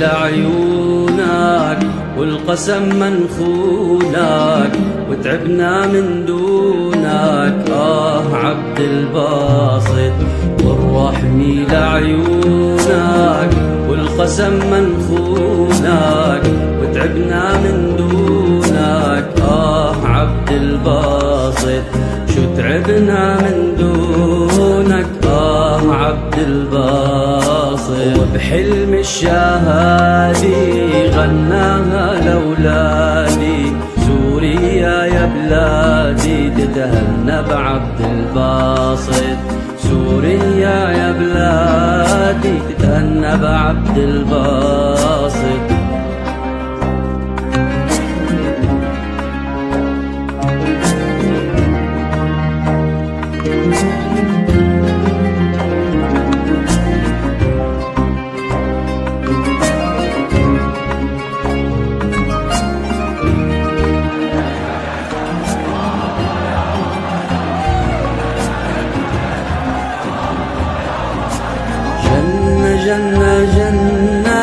لعيونك والقسم منخونك وتعبنا من دونك. عبد الباسط والرحمي لعيونك والقسم منخونك وتعبنا من دونك. عبد الباسط شو تعبنا من دونك. عبد الباسط وبحلم الشهادي غناها لأولادي. سوريا يا بلادي تتهنى بعبد الباسط. سوريا يا بلادي تتهنى بعبد الباسط. جنة جنة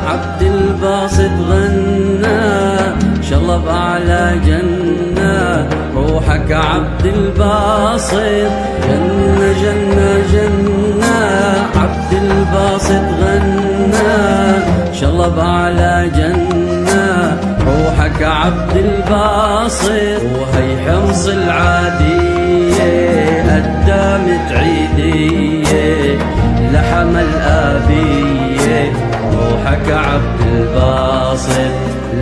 عبد الباسط غنى شالله بأعلى جنة روحك عبد الباسط. جنة جنة جنة عبد الباسط غنى شالله بأعلى جنة روحك عبد الباسط. وهي حمص العادية قدامت عيدية لحم الآبية روحك عبد الباسط.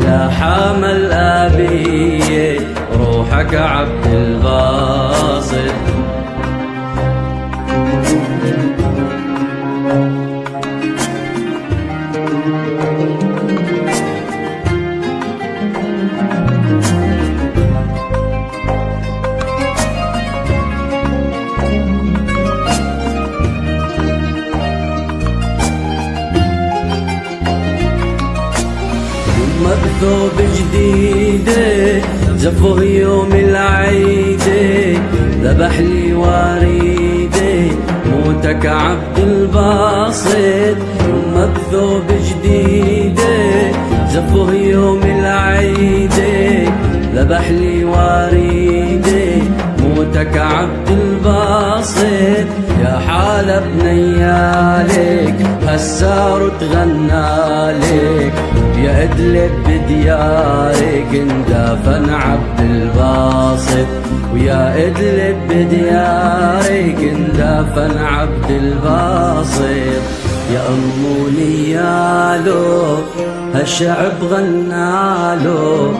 لحم الآبية روحك عبد الباسط. بثوب جديدة زفه يوم العيدة ذبح لي وريدة موتك عبد الباسط. بثوب جديدة زفه يوم العيدة ذبح لي وريدة موتك عبد الباسط. يا حالة بنيالك هالسار تغنالك يا ادلب بديارك اندفن عبد الباسط. ويا ادلب بديارك اندفن عبد الباسط. يا أموني يالو هالشعب غنالو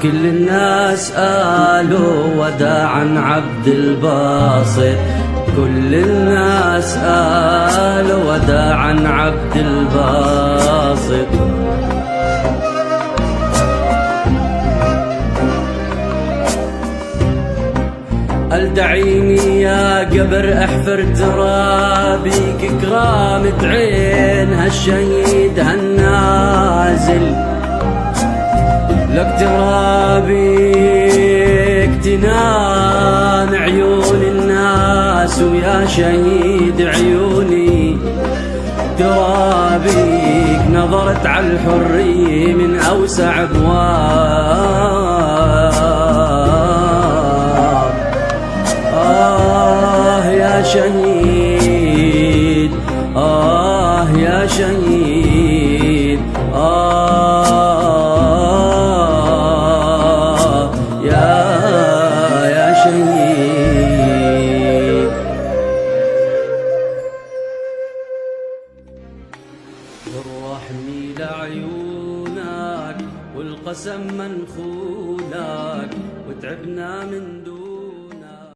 كل الناس قالوا وداعا عبد الباسط. كل الناس قالوا وداعا عبد الباسط. الدعيني يا قبر احفر ترابيك كرامة عين هالشهيد هالنازل. لك ترابيك تنام عيون الناس ويا شهيد عيوني. ترابيك نظرت على الحرية من أوسع أبواب. يا شهيد يا شهيد يا شهيد. والرحمي لعيونك والقسم منخونك وتعبنا من دون